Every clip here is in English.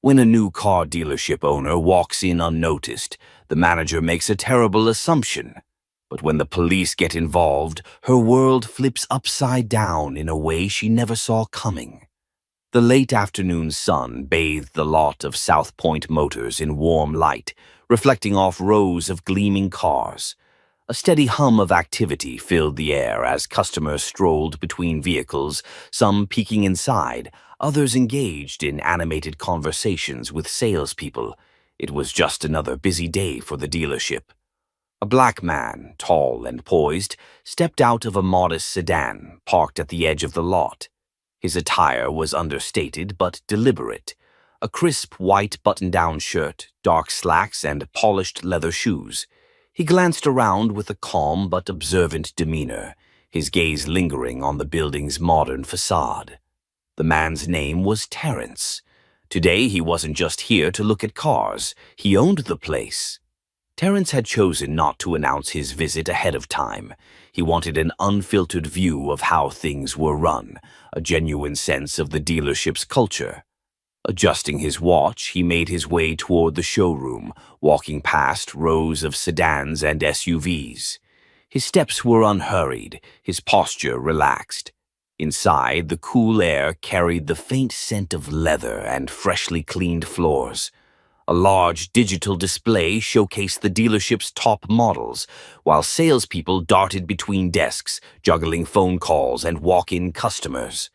When a new car dealership owner walks in unnoticed, the manager makes a terrible assumption. But when the police get involved, her world flips upside down in a way she never saw coming. The late afternoon sun bathed the lot of South Point Motors in warm light, reflecting off rows of gleaming cars. A steady hum of activity filled the air as customers strolled between vehicles, some peeking inside, others engaged in animated conversations with salespeople. It was just another busy day for the dealership. A black man, tall and poised, stepped out of a modest sedan parked at the edge of the lot. His attire was understated but deliberate. A crisp white button-down shirt, dark slacks, and polished leather shoes. He glanced around with a calm but observant demeanor, his gaze lingering on the building's modern facade. The man's name was Terrence. Today he wasn't just here to look at cars, he owned the place. Terrence had chosen not to announce his visit ahead of time. He wanted an unfiltered view of how things were run, a genuine sense of the dealership's culture. Adjusting his watch, he made his way toward the showroom, walking past rows of sedans and SUVs. His steps were unhurried, his posture relaxed. Inside, the cool air carried the faint scent of leather and freshly cleaned floors. A large digital display showcased the dealership's top models, while salespeople darted between desks, juggling phone calls and walk-in customers.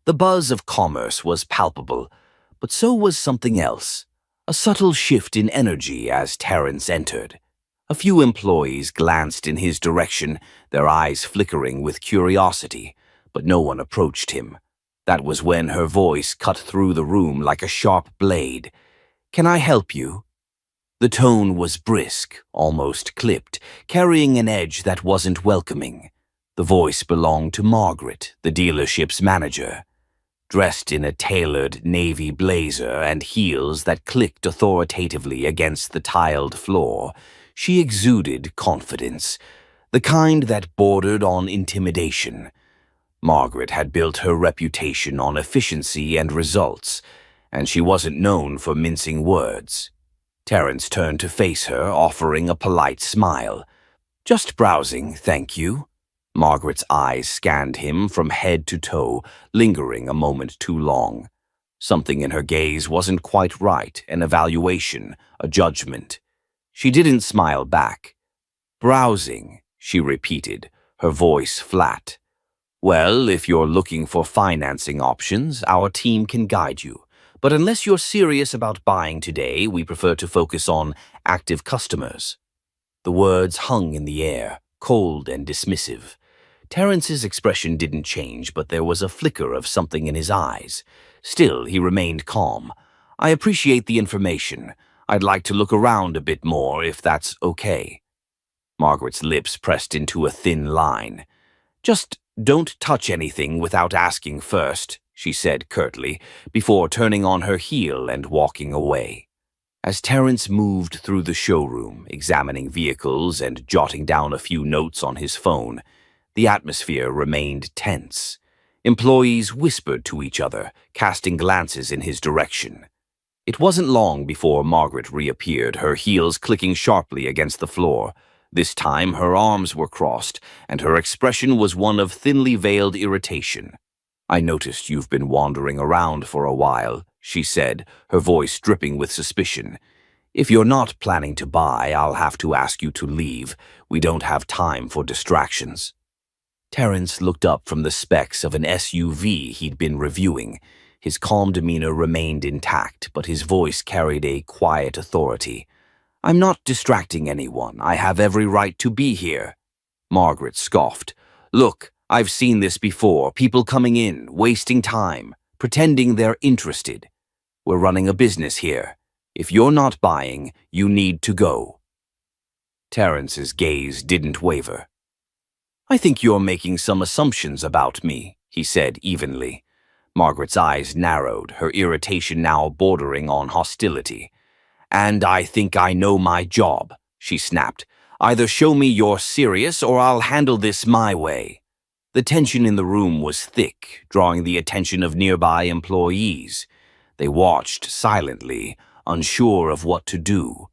The buzz of commerce was palpable, but so was something else, a subtle shift in energy as Terrence entered. A few employees glanced in his direction, their eyes flickering with curiosity, but no one approached him. That was when her voice cut through the room like a sharp blade. "Can I help you?" The tone was brisk, almost clipped, carrying an edge that wasn't welcoming. The voice belonged to Margaret, the dealership's manager. Dressed in a tailored navy blazer and heels that clicked authoritatively against the tiled floor, she exuded confidence, the kind that bordered on intimidation. Margaret had built her reputation on efficiency and results, and she wasn't known for mincing words. Terrence turned to face her, offering a polite smile. "Just browsing, thank you." Margaret's eyes scanned him from head to toe, lingering a moment too long. Something in her gaze wasn't quite right, an evaluation, a judgment. She didn't smile back. "Browsing," she repeated, her voice flat. "Well, if you're looking for financing options, our team can guide you. But unless you're serious about buying today, we prefer to focus on active customers." The words hung in the air, cold and dismissive. Terrence's expression didn't change, but there was a flicker of something in his eyes. Still, he remained calm. "I appreciate the information. I'd like to look around a bit more, if that's okay." Margaret's lips pressed into a thin line. "Just don't touch anything without asking first," she said curtly, before turning on her heel and walking away. As Terrence moved through the showroom, examining vehicles and jotting down a few notes on his phone, the atmosphere remained tense. Employees whispered to each other, casting glances in his direction. It wasn't long before Margaret reappeared, her heels clicking sharply against the floor. This time her arms were crossed, and her expression was one of thinly veiled irritation. "I noticed you've been wandering around for a while," she said, her voice dripping with suspicion. "If you're not planning to buy, I'll have to ask you to leave. We don't have time for distractions." Terrence looked up from the specs of an SUV he'd been reviewing. His calm demeanor remained intact, but his voice carried a quiet authority. "I'm not distracting anyone. I have every right to be here." Margaret scoffed. "Look, I've seen this before. People coming in, wasting time, pretending they're interested. We're running a business here. If you're not buying, you need to go." Terrence's gaze didn't waver. "I think you're making some assumptions about me," he said evenly. Margaret's eyes narrowed, her irritation now bordering on hostility. "And I think I know my job," she snapped. "Either show me you're serious or I'll handle this my way." The tension in the room was thick, drawing the attention of nearby employees. They watched silently, unsure of what to do.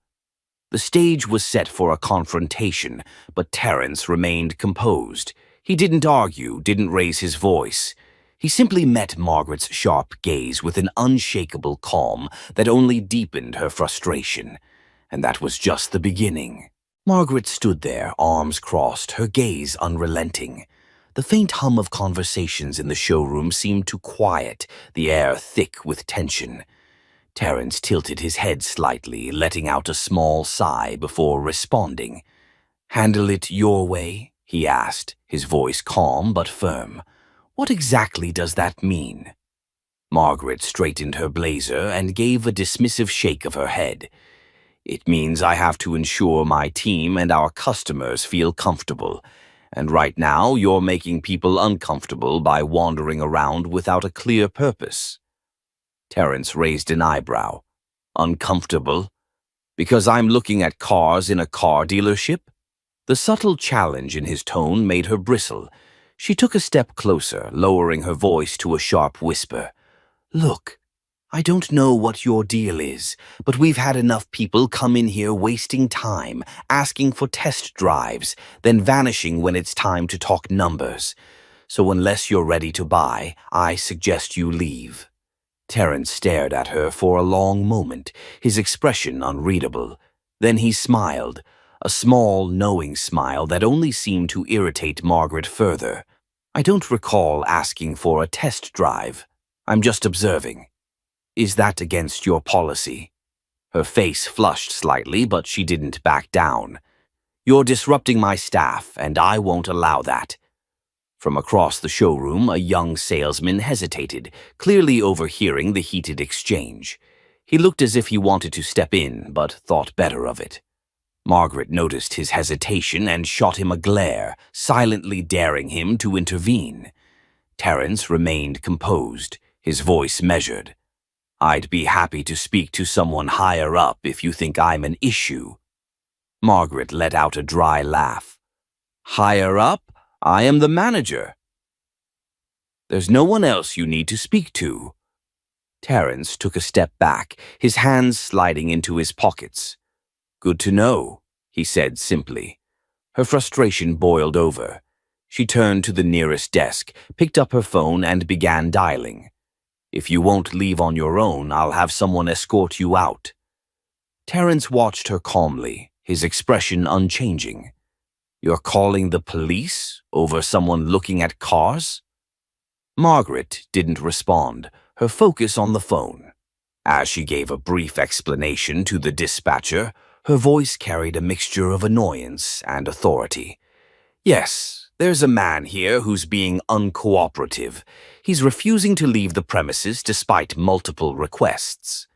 The stage was set for a confrontation, but Terence remained composed. He didn't argue, didn't raise his voice. He simply met Margaret's sharp gaze with an unshakable calm that only deepened her frustration. And that was just the beginning. Margaret stood there, arms crossed, her gaze unrelenting. The faint hum of conversations in the showroom seemed to quiet, the air thick with tension. Terence tilted his head slightly, letting out a small sigh before responding. "Handle it your way?" he asked, his voice calm but firm. "What exactly does that mean?" Margaret straightened her blazer and gave a dismissive shake of her head. "It means I have to ensure my team and our customers feel comfortable. And right now, you're making people uncomfortable by wandering around without a clear purpose." Terence raised an eyebrow. "Uncomfortable? Because I'm looking at cars in a car dealership?" The subtle challenge in his tone made her bristle. She took a step closer, lowering her voice to a sharp whisper. "Look, I don't know what your deal is, but we've had enough people come in here wasting time, asking for test drives, then vanishing when it's time to talk numbers. So unless you're ready to buy, I suggest you leave." Terence stared at her for a long moment, his expression unreadable. Then he smiled, a small, knowing smile that only seemed to irritate Margaret further. "I don't recall asking for a test drive. I'm just observing. Is that against your policy?" Her face flushed slightly, but she didn't back down. "You're disrupting my staff, and I won't allow that." From across the showroom, a young salesman hesitated, clearly overhearing the heated exchange. He looked as if he wanted to step in, but thought better of it. Margaret noticed his hesitation and shot him a glare, silently daring him to intervene. Terence remained composed, his voice measured. "I'd be happy to speak to someone higher up if you think I'm an issue." Margaret let out a dry laugh. "Higher up? I am the manager." "There's no one else you need to speak to." Terence took a step back, his hands sliding into his pockets. "Good to know," he said simply. Her frustration boiled over. She turned to the nearest desk, picked up her phone, and began dialing. "If you won't leave on your own, I'll have someone escort you out." Terence watched her calmly, his expression unchanging. "You're calling the police over someone looking at cars?" Margaret didn't respond, her focus on the phone. As she gave a brief explanation to the dispatcher, her voice carried a mixture of annoyance and authority. "Yes, there's a man here who's being uncooperative. He's refusing to leave the premises despite multiple requests."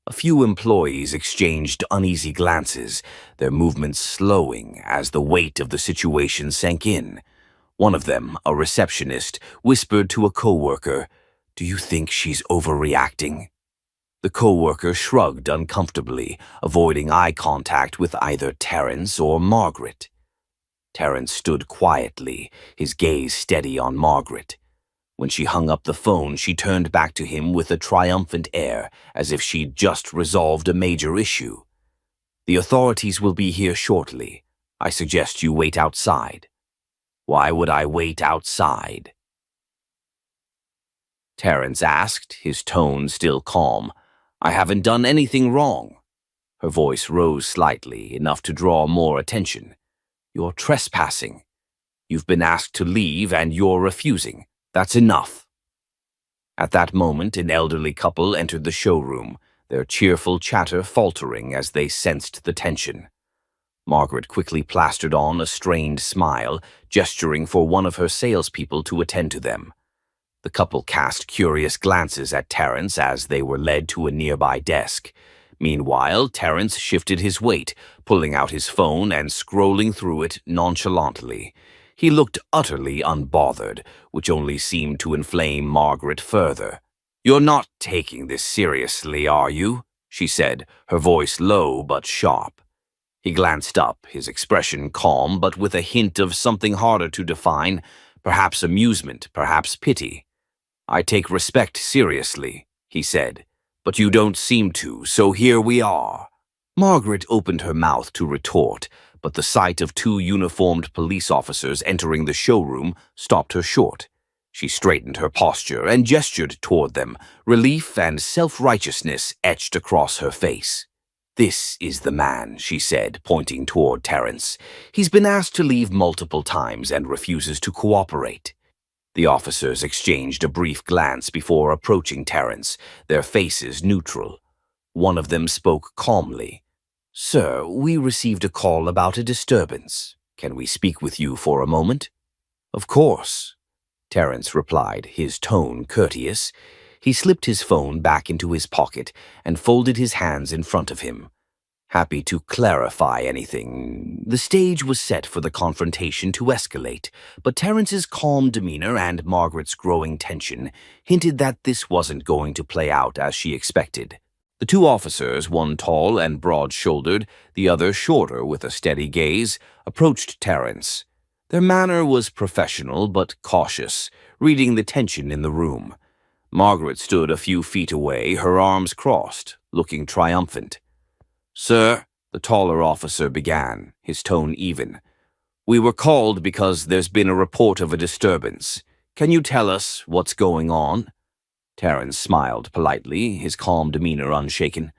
A few employees exchanged uneasy glances, their movements slowing as the weight of the situation sank in. One of them, a receptionist, whispered to a coworker, "Do you think she's overreacting?" The coworker shrugged uncomfortably, avoiding eye contact with either Terence or Margaret. Terence stood quietly, his gaze steady on Margaret. When she hung up the phone, she turned back to him with a triumphant air, as if she'd just resolved a major issue. "The authorities will be here shortly. I suggest you wait outside." "Why would I wait outside?" Terence asked, his tone still calm. "I haven't done anything wrong." Her voice rose slightly, enough to draw more attention. "You're trespassing. You've been asked to leave and you're refusing. That's enough." At that moment, an elderly couple entered the showroom, their cheerful chatter faltering as they sensed the tension. Margaret quickly plastered on a strained smile, gesturing for one of her salespeople to attend to them. The couple cast curious glances at Terence as they were led to a nearby desk. Meanwhile, Terence shifted his weight, pulling out his phone and scrolling through it nonchalantly. He looked utterly unbothered, which only seemed to inflame Margaret further. "You're not taking this seriously, are you?" she said, her voice low but sharp. He glanced up, his expression calm but with a hint of something harder to define, perhaps amusement, perhaps pity. "I take respect seriously," he said. But you don't seem to, so here we are." Margaret opened her mouth to retort, but the sight of two uniformed police officers entering the showroom stopped her short. She straightened her posture and gestured toward them, relief and self-righteousness etched across her face. "This is the man," she said, pointing toward Terence. "He's been asked to leave multiple times and refuses to cooperate." The officers exchanged a brief glance before approaching Terence, their faces neutral. One of them spoke calmly. "Sir, we received a call about a disturbance. Can we speak with you for a moment?" "Of course," Terence replied, his tone courteous. He slipped his phone back into his pocket and folded his hands in front of him. "Happy to clarify anything." The stage was set for the confrontation to escalate, but Terence's calm demeanor and Margaret's growing tension hinted that this wasn't going to play out as she expected. The two officers, one tall and broad-shouldered, the other shorter with a steady gaze, approached Terence. Their manner was professional but cautious, reading the tension in the room. Margaret stood a few feet away, her arms crossed, looking triumphant. "Sir," the taller officer began, his tone even, "we were called because there's been a report of a disturbance. Can you tell us what's going on?" Terence smiled politely, his calm demeanor unshaken.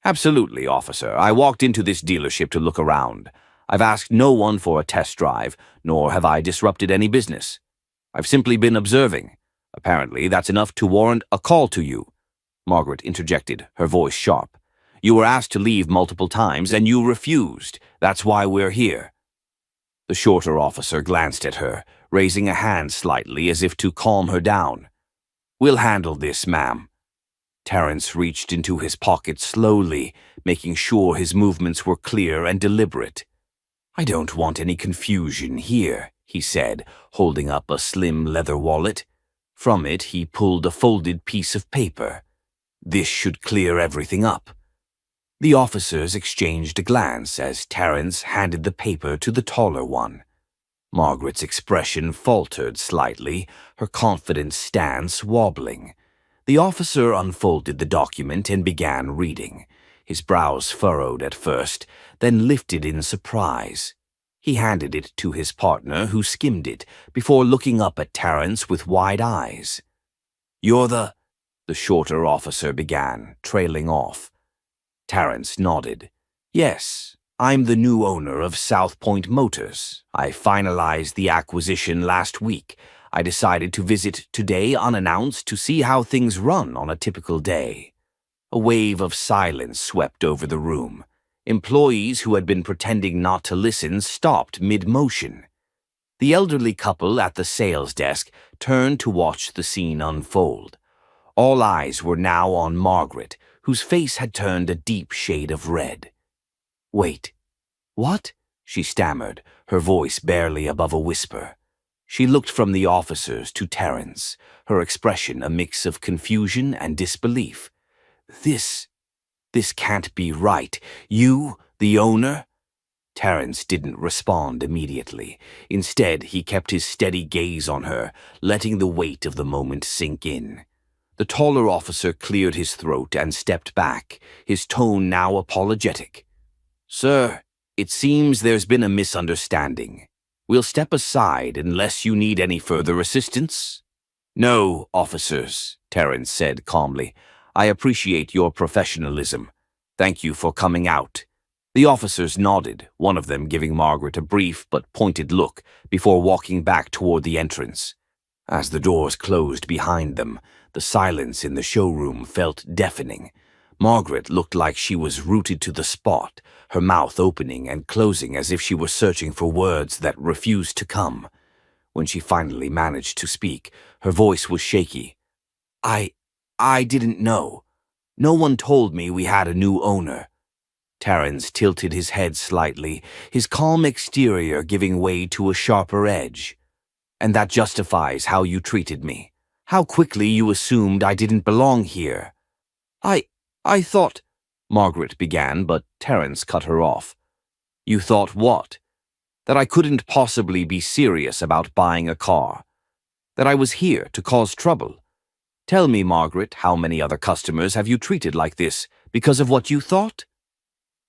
"Absolutely, officer. I walked into this dealership to look around. I've asked no one for a test drive, nor have I disrupted any business. I've simply been observing. Apparently, that's enough to warrant a call to you." Margaret interjected, her voice sharp. "You were asked to leave multiple times, and you refused. That's why we're here." The shorter officer glanced at her, raising a hand slightly as if to calm her down. "We'll handle this, ma'am." Terence reached into his pocket slowly, making sure his movements were clear and deliberate. "I don't want any confusion here," he said, holding up a slim leather wallet. From it, he pulled a folded piece of paper. "This should clear everything up." The officers exchanged a glance as Terence handed the paper to the taller one. Margaret's expression faltered slightly, her confident stance wobbling. The officer unfolded the document and began reading. His brows furrowed at first, then lifted in surprise. He handed it to his partner, who skimmed it, before looking up at Terence with wide eyes. "You're the shorter officer began, trailing off. Terence nodded. "Yes, I'm the new owner of South Point Motors. I finalized the acquisition last week. I decided to visit today unannounced to see how things run on a typical day." A wave of silence swept over the room. Employees who had been pretending not to listen stopped mid-motion. The elderly couple at the sales desk turned to watch the scene unfold. All eyes were now on Margaret, whose face had turned a deep shade of red. "Wait, what?" she stammered, her voice barely above a whisper. She looked from the officers to Terence, her expression a mix of confusion and disbelief. This can't be right. You, the owner?" Terence didn't respond immediately. Instead, he kept his steady gaze on her, letting the weight of the moment sink in. The taller officer cleared his throat and stepped back, his tone now apologetic. "Sir, it seems there's been a misunderstanding. We'll step aside unless you need any further assistance." "No, officers," Terence said calmly. "I appreciate your professionalism. Thank you for coming out." The officers nodded, one of them giving Margaret a brief but pointed look before walking back toward the entrance. As the doors closed behind them, the silence in the showroom felt deafening. Margaret looked like she was rooted to the spot, her mouth opening and closing as if she were searching for words that refused to come. When she finally managed to speak, her voice was shaky. I didn't know. No one told me we had a new owner." Terence tilted his head slightly, his calm exterior giving way to a sharper edge. "And that justifies how you treated me. How quickly you assumed I didn't belong here." I thought," Margaret began, but Terence cut her off. "You thought what?" "That I couldn't possibly be serious about buying a car. That I was here to cause trouble. Tell me, Margaret, how many other customers have you treated like this because of what you thought?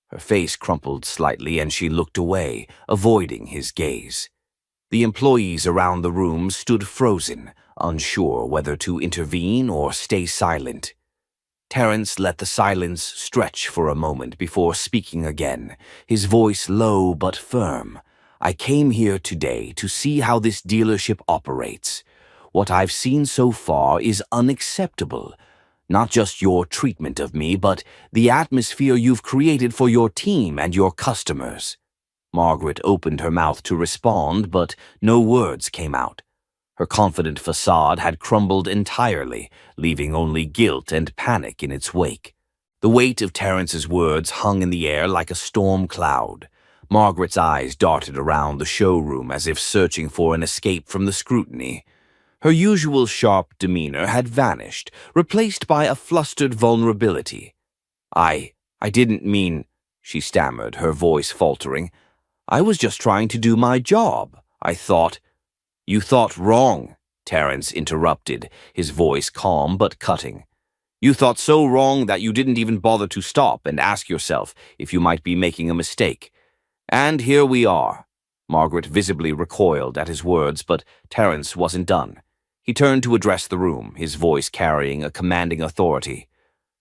Her face crumpled slightly and she looked away, avoiding his gaze. The employees around the room stood frozen, unsure whether to intervene or stay silent. Terence let the silence stretch for a moment before speaking again, his voice low but firm. I came here today to see how this dealership operates. What I've seen so far is unacceptable. Not just your treatment of me, but the atmosphere you've created for your team and your customers. Margaret opened her mouth to respond, but no words came out. Her confident facade had crumbled entirely, leaving only guilt and panic in its wake. The weight of Terence's words hung in the air like a storm cloud. Margaret's eyes darted around the showroom as if searching for an escape from the scrutiny. Her usual sharp demeanor had vanished, replaced by a flustered vulnerability. I didn't mean," she stammered, her voice faltering. "I was just trying to do my job. I thought—" "You thought wrong," Terence interrupted, his voice calm but cutting. "You thought so wrong that you didn't even bother to stop and ask yourself if you might be making a mistake. And here we are." Margaret visibly recoiled at his words, but Terence wasn't done. He turned to address the room, his voice carrying a commanding authority.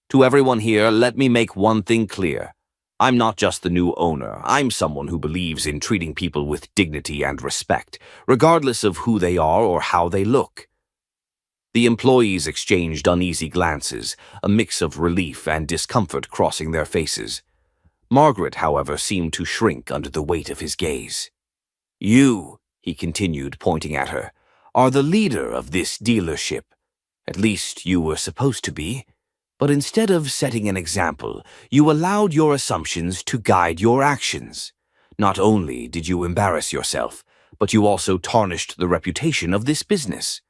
"To everyone here, let me make one thing clear. I'm not just the new owner. I'm someone who believes in treating people with dignity and respect, regardless of who they are or how they look." The employees exchanged uneasy glances, a mix of relief and discomfort crossing their faces. Margaret, however, seemed to shrink under the weight of his gaze. "You," he continued, pointing at her, "are the leader of this dealership. At least you were supposed to be. But instead of setting an example, you allowed your assumptions to guide your actions. Not only did you embarrass yourself, but you also tarnished the reputation of this business."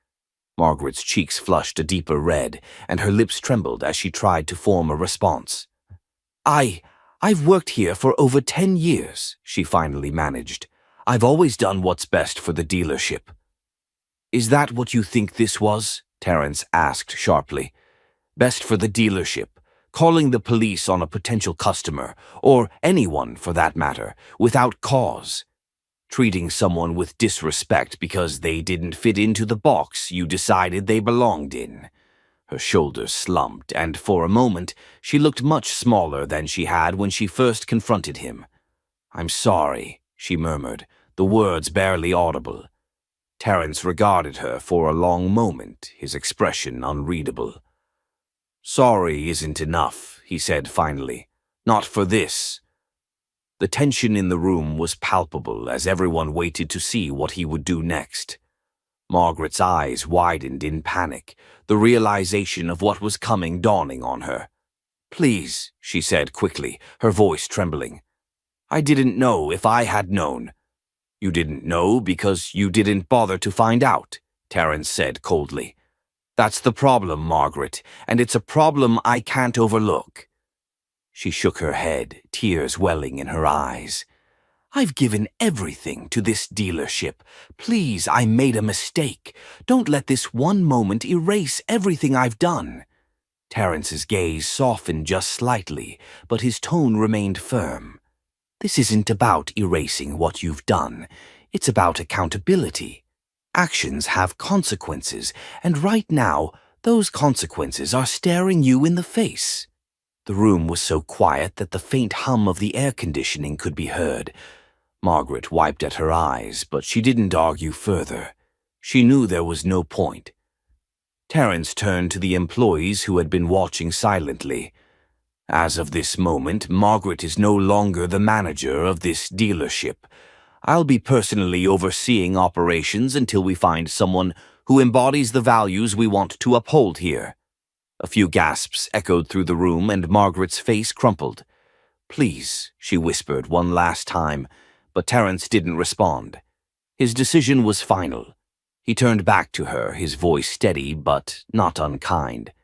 Margaret's cheeks flushed a deeper red, and her lips trembled as she tried to form a response. I've worked here for over 10 years, she finally managed. "I've always done what's best for the dealership." "Is that what you think this was?" Terence asked sharply. "Best for the dealership, calling the police on a potential customer, or anyone for that matter, without cause. Treating someone with disrespect because they didn't fit into the box you decided they belonged in." Her shoulders slumped, and for a moment she looked much smaller than she had when she first confronted him. "I'm sorry," she murmured, the words barely audible. Terence regarded her for a long moment, his expression unreadable. "Sorry isn't enough," he said finally. "Not for this." The tension in the room was palpable as everyone waited to see what he would do next. Margaret's eyes widened in panic, the realization of what was coming dawning on her. "Please," she said quickly, her voice trembling. "I didn't know if I had known." "You didn't know because you didn't bother to find out," Terence said coldly. "That's the problem, Margaret, and it's a problem I can't overlook." She shook her head, tears welling in her eyes. "I've given everything to this dealership. Please, I made a mistake. Don't let this one moment erase everything I've done." Terence's gaze softened just slightly, but his tone remained firm. "This isn't about erasing what you've done. It's about accountability. Actions have consequences, and right now, those consequences are staring you in the face." The room was so quiet that the faint hum of the air conditioning could be heard. Margaret wiped at her eyes, but she didn't argue further. She knew there was no point. Terence turned to the employees who had been watching silently. "As of this moment, Margaret is no longer the manager of this dealership. I'll be personally overseeing operations until we find someone who embodies the values we want to uphold here." A few gasps echoed through the room, and Margaret's face crumpled. "Please," she whispered one last time, but Terence didn't respond. His decision was final. He turned back to her, his voice steady but not unkind.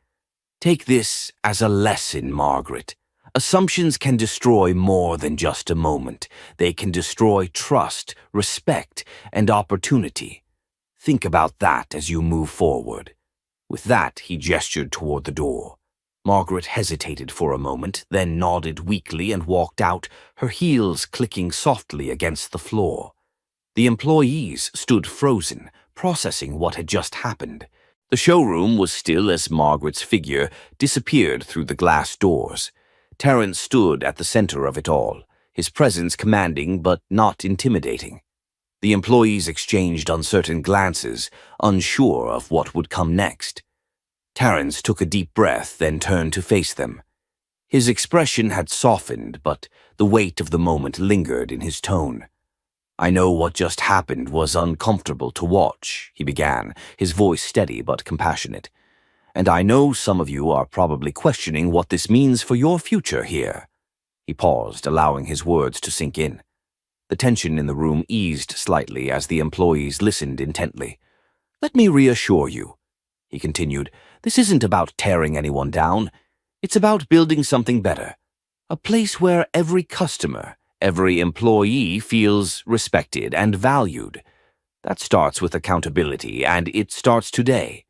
"Take this as a lesson, Margaret. Assumptions can destroy more than just a moment. They can destroy trust, respect, and opportunity. Think about that as you move forward. With that, he gestured toward the door. Margaret hesitated for a moment, then nodded weakly and walked out, her heels clicking softly against the floor. The employees stood frozen, processing what had just happened. The showroom was still as Margaret's figure disappeared through the glass doors. Terence stood at the center of it all, his presence commanding but not intimidating. The employees exchanged uncertain glances, unsure of what would come next. Terence took a deep breath, then turned to face them. His expression had softened, but the weight of the moment lingered in his tone. "I know what just happened was uncomfortable to watch," he began, his voice steady but compassionate. "And I know some of you are probably questioning what this means for your future here." He paused, allowing his words to sink in. The tension in the room eased slightly as the employees listened intently. "Let me reassure you," he continued, "this isn't about tearing anyone down. It's about building something better. A place where every customer, every employee feels respected and valued. That starts with accountability, and it starts today."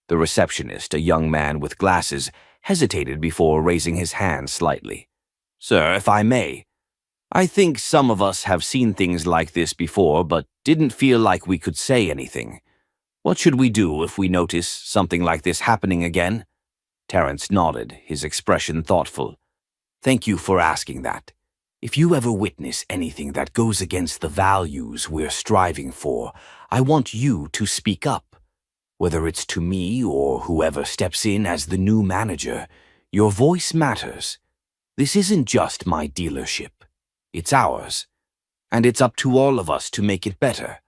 The receptionist, a young man with glasses, hesitated before raising his hand slightly. "Sir, if I may, I think some of us have seen things like this before but didn't feel like we could say anything. What should we do if we notice something like this happening again?" Terence nodded, his expression thoughtful. "Thank you for asking that. If you ever witness anything that goes against the values we're striving for, I want you to speak up. Whether it's to me or whoever steps in as the new manager, your voice matters. This isn't just my dealership. It's ours. And it's up to all of us to make it better."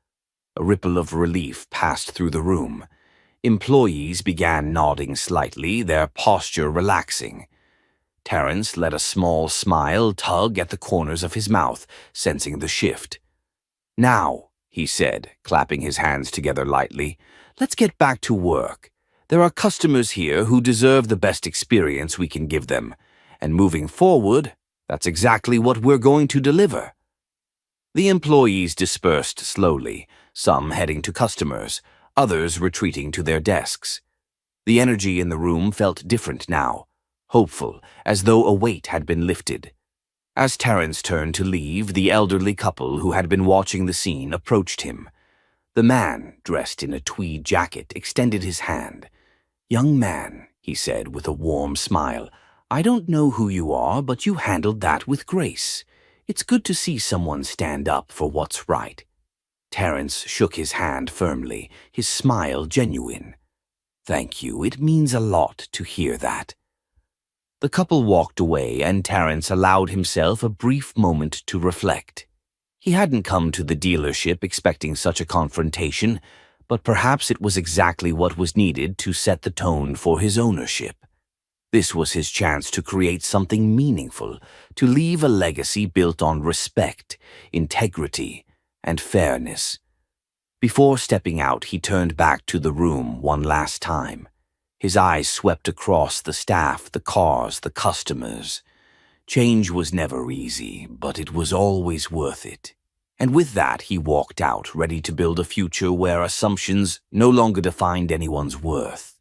A ripple of relief passed through the room. Employees began nodding slightly, their posture relaxing. Terence let a small smile tug at the corners of his mouth, sensing the shift. "Now," he said, clapping his hands together lightly, "let's get back to work. There are customers here who deserve the best experience we can give them. And moving forward, that's exactly what we're going to deliver." The employees dispersed slowly, some heading to customers, others retreating to their desks. The energy in the room felt different now, hopeful, as though a weight had been lifted. As Terence turned to leave, the elderly couple who had been watching the scene approached him. The man, dressed in a tweed jacket, extended his hand. "Young man," he said with a warm smile, "I don't know who you are, but you handled that with grace. It's good to see someone stand up for what's right." Terence shook his hand firmly, his smile genuine. "Thank you, it means a lot to hear that." The couple walked away, and Terence allowed himself a brief moment to reflect. He hadn't come to the dealership expecting such a confrontation, but perhaps it was exactly what was needed to set the tone for his ownership. This was his chance to create something meaningful, to leave a legacy built on respect, integrity, and fairness. Before stepping out, he turned back to the room one last time. His eyes swept across the staff, the cars, the customers. Change was never easy, but it was always worth it. And with that, he walked out, ready to build a future where assumptions no longer defined anyone's worth.